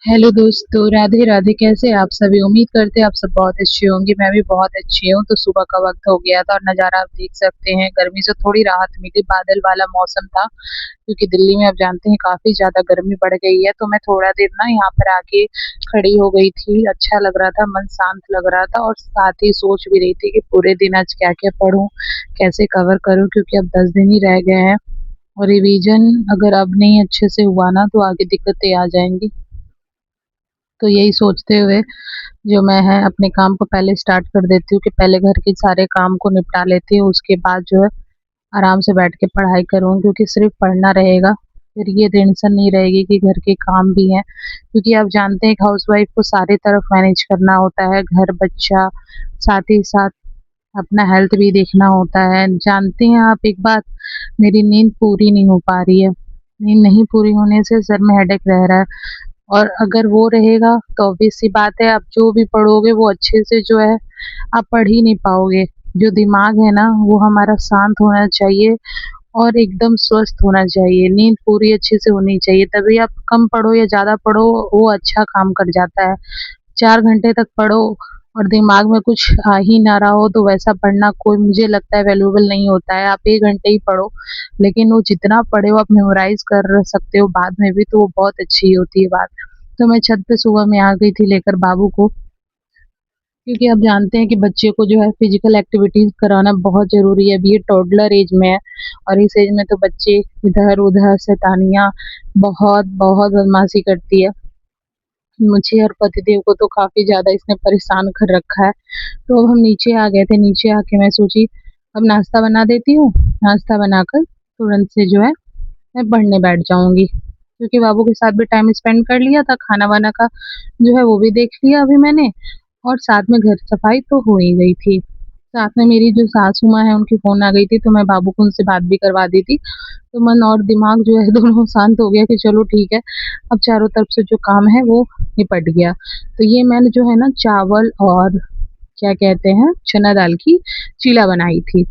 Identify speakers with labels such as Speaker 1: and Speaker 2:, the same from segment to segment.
Speaker 1: Hello दोस्तों, राधे राधे। कैसे हैं आप सभी? उम्मीद करते हैं आप सब बहुत अच्छे होंगे। मैं भी बहुत अच्छी हूँ। तो सुबह का वक्त हो गया था और नज़ारा आप देख सकते हैं। गर्मी से थोड़ी राहत मिली, बादल वाला मौसम था, क्योंकि दिल्ली में आप जानते हैं काफी ज्यादा गर्मी बढ़ गई है। तो मैं थोड़ा देर ना यहाँ पर आके खड़ी हो गई थी। अच्छा लग रहा था, मन शांत लग रहा था, और साथ ही सोच भी रही थी कि पूरे दिन आज क्या क्या पढूं, कैसे कवर करूं, क्योंकि अब 10 दिन ही रह गए हैं। और रिवीजन अगर अब नहीं अच्छे से हुआ ना तो आगे दिक्कतें आ जाएंगी। तो यही सोचते हुए जो मैं है अपने काम को पहले स्टार्ट कर देती हूँ कि पहले घर के सारे काम को निपटा लेती हूँ, उसके बाद जो है आराम से बैठ के पढ़ाई करूँ, क्योंकि सिर्फ पढ़ना रहेगा फिर ये टेंशन नहीं रहेगी कि घर के काम भी हैं। क्योंकि आप जानते हैं एक हाउसवाइफ को सारे तरफ मैनेज करना होता है, घर, बच्चा, साथ ही साथ अपना हेल्थ भी देखना होता है। जानते हैं आप एक बात, मेरी नींद पूरी नहीं हो पा रही है। नींद नहीं पूरी होने से सर में हेडेक रह रहा है, और अगर वो रहेगा तो ऑब्वियस सी बात है आप जो भी पढ़ोगे वो अच्छे से जो है आप पढ़ ही नहीं पाओगे। जो दिमाग है ना वो हमारा शांत होना चाहिए और एकदम स्वस्थ होना चाहिए। नींद पूरी अच्छे से होनी चाहिए, तभी आप कम पढ़ो या ज़्यादा पढ़ो वो अच्छा काम कर जाता है। 4 घंटे तक पढ़ो और दिमाग में कुछ आ ही ना रहा हो तो वैसा पढ़ना कोई मुझे लगता है वैल्यूएबल नहीं होता है। आप 1 घंटे ही पढ़ो, लेकिन वो जितना पढ़े हो आप मेमोराइज़ कर सकते हो बाद में भी, तो वो बहुत अच्छी होती है बात। तो मैं छत पे सुबह में आ गई थी लेकर बाबू को, क्योंकि आप जानते हैं कि बच्चे को जो है फिजिकल एक्टिविटीज़ कराना बहुत ज़रूरी है। अभी ये टॉडलर एज में है और इस एज में तो बच्चे इधर-उधर शैतानियाँ बहुत बदमाशी करती है। मुझे और पतिदेव को तो काफ़ी ज़्यादा इसने परेशान कर रखा है। तो अब हम नीचे आ गए थे, नीचे आके मैं सोची अब नाश्ता बना देती हूँ, नाश्ता बनाकर तुरंत से जो है मैं पढ़ने बैठ जाऊँगी। क्योंकि बाबू के साथ भी टाइम स्पेंड कर लिया था, खाना-वाना का जो है वो भी देख लिया अभी मैंने, और साथ में घर सफाई तो हो ही गई थी। साथ में मेरी जो सासू माँ है उनकी फ़ोन आ गई थी, तो मैं बाबू को उनसे बात भी करवा दी थी। तो मन और दिमाग जो है दोनों शांत हो गया कि चलो ठीक है, अब चारों तरफ से जो काम है वो निपट गया। तो ये मैंने जो है ना चावल और क्या कहते हैं चना दाल की चीला बनाई थी।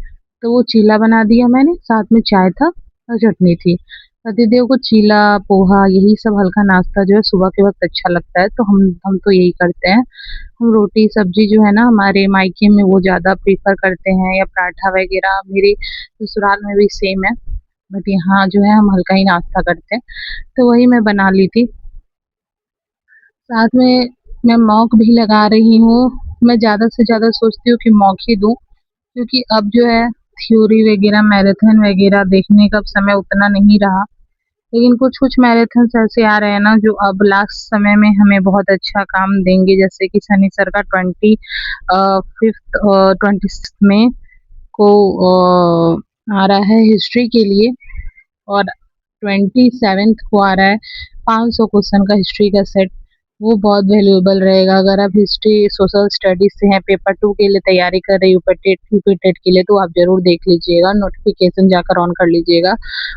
Speaker 1: तो वो चीला बना दिया मैंने, साथ में चाय था और चटनी थी। पतिदेव को चीला, पोहा यही सब हल्का नाश्ता जो है सुबह के वक़्त अच्छा लगता है, तो हम तो यही करते हैं। हम रोटी सब्जी जो है ना हमारे मायके में वो ज़्यादा प्रेफ़र करते हैं, या पराठा वग़ैरह। मेरे ससुराल में भी सेम है, बट यहाँ जो है हम हल्का ही नाश्ता करते हैं। तो वही मैं बना ली थी। साथ में मैं मॉक भी लगा रही हूँ। मैं ज़्यादा से ज़्यादा सोचती हूँ कि मॉक ही दूँ, क्योंकि अब जो है थ्योरी वग़ैरह, मैराथन वग़ैरह देखने का अब समय उतना नहीं रहा। लेकिन कुछ-कुछ मैराथन्स ऐसे आ रहे हैं ना जो अब लास्ट समय में हमें बहुत अच्छा काम देंगे। जैसे कि सनी सर का 5th 26th में को आ रहा है हिस्ट्री के लिए, और 27th को आ रहा है 500 क्वेश्चन का हिस्ट्री का सेट। वो बहुत वैल्यूएबल रहेगा। अगर आप हिस्ट्री सोशल स्टडीज से हैं, पेपर 2 के लिए तैयारी कर रहे हो, यूपी टेट के लिए, तो आप ज़रूर देख लीजिएगा, नोटिफ़िकेशन जाकर ऑन कर लीजिएगा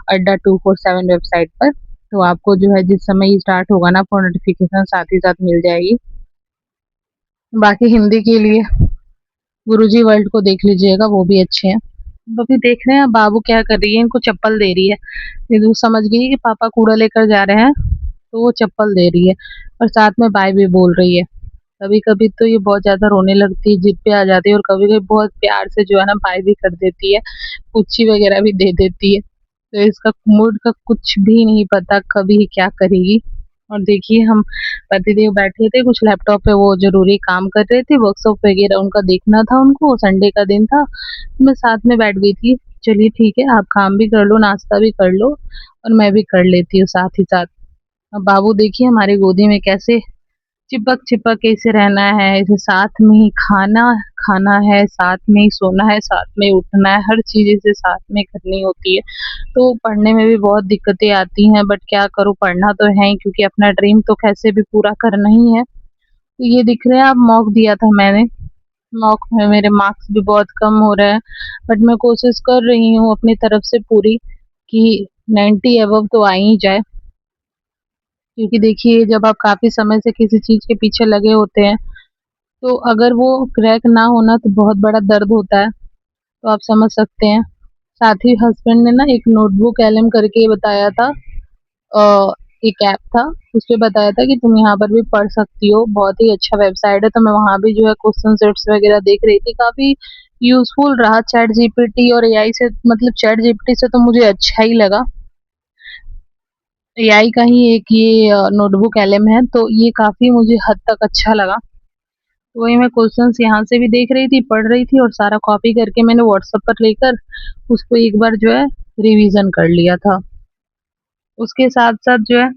Speaker 1: अड्डा 247 वेबसाइट पर। तो आपको जो है जिस समय ये स्टार्ट होगा ना आपको नोटिफ़िकेशन साथ ही साथ मिल जाएगी। बाकी हिंदी के लिए गुरुजी वर्ल्ड को देख लीजिएगा, वो भी अच्छे हैं। अब अभी देख रहे हैं बाबू क्या कर रही है, इनको चप्पल दे रही है। ये तो समझ गई कि पापा कूड़ा लेकर जा रहे हैं, तो वो चप्पल दे रही है और साथ में बाय भी बोल रही है। कभी-कभी तो ये बहुत ज़्यादा रोने लगती है, ज़िद पे आ जाती है, और कभी-कभी बहुत प्यार से जो है ना बाय भी कर देती है, पुच्ची वगैरह भी दे देती है। तो इसका मूड का कुछ भी नहीं पता कभी क्या करेगी। और देखिए हम पतिदेव बैठे थे कुछ लैपटॉप पे वो ज़रूरी काम कर रहे थे, वर्कशॉप वगैरह उनका देखना था उनको, संडे का दिन था। मैं साथ में बैठ गई थी, चलिए ठीक है आप काम भी कर लो, नाश्ता भी कर लो और मैं भी कर लेती हूँ साथ ही साथ। अब बाबू देखिए हमारी गोदी में कैसे चिपक-चिपक के इसे रहना है, इसे साथ में ही खाना खाना है, साथ में ही सोना है, साथ में ही उठना है, हर चीज़ इसे साथ में करनी होती है। तो पढ़ने में भी बहुत दिक्कतें आती हैं, बट क्या करूँ, पढ़ना तो है ही, क्योंकि अपना ड्रीम तो कैसे भी पूरा करना ही है। तो ये दिख रहा है अब मॉक दिया था मैंने, मॉक में मेरे मार्क्स भी बहुत कम हो रहे हैं, बट मैं कोशिश कर रही हूँ अपनी तरफ से पूरी कि 90 अबव तो आ ही जाए। क्योंकि देखिए जब आप काफ़ी समय से किसी चीज़ के पीछे लगे होते हैं, तो अगर वो क्रैक ना होना तो बहुत बड़ा दर्द होता है, तो आप समझ सकते हैं। साथ ही हस्बैंड ने ना एक नोटबुक एलएम करके बताया था, एक ऐप था, उसपे बताया था कि तुम यहाँ पर भी पढ़ सकती हो, बहुत ही अच्छा वेबसाइट है। तो मैं वहाँ भी जो है क्वेश्चन सेट्स वगैरह देख रही थी, काफ़ी यूज़फुल रहा चैट जीपीटी और एआई से, मतलब चैट जीपीटी से तो मुझे अच्छा ही लगा। एआई का ही एक ये नोटबुक एलएम है, तो ये काफ़ी मुझे हद तक अच्छा लगा। तो वही मैं क्वेश्चंस यहाँ से भी देख रही थी, पढ़ रही थी और सारा कॉपी करके मैंने व्हाट्सएप पर लेकर उसको एक बार जो है रिवीजन कर लिया था। उसके साथ-साथ जो है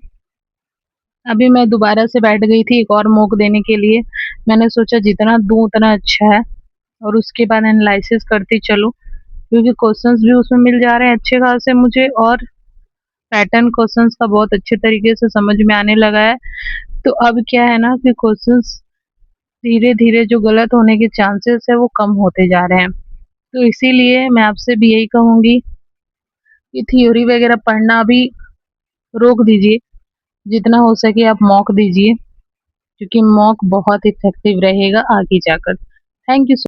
Speaker 1: अभी मैं दोबारा से बैठ गई थी एक और मॉक देने के लिए। मैंने सोचा जितना दूँ उतना अच्छा है और उसके बाद एनालिसिस करती चलूँ, क्योंकि क्वेश्चंस भी उसमें मिल जा रहे हैं अच्छे खासे मुझे और पैटर्न क्वेश्चंस का बहुत अच्छे तरीके से समझ में आने लगा है। तो अब क्या है ना कि क्वेश्चंस धीरे-धीरे जो गलत होने के चांसेस है वो कम होते जा रहे हैं। तो इसीलिए मैं आपसे भी यही कहूँगी कि थ्योरी वगैरह पढ़ना अभी रोक दीजिए, जितना हो सके आप मॉक दीजिए, क्योंकि मॉक बहुत इफ़ेक्टिव रहेगा आगे जाकर। Thank you so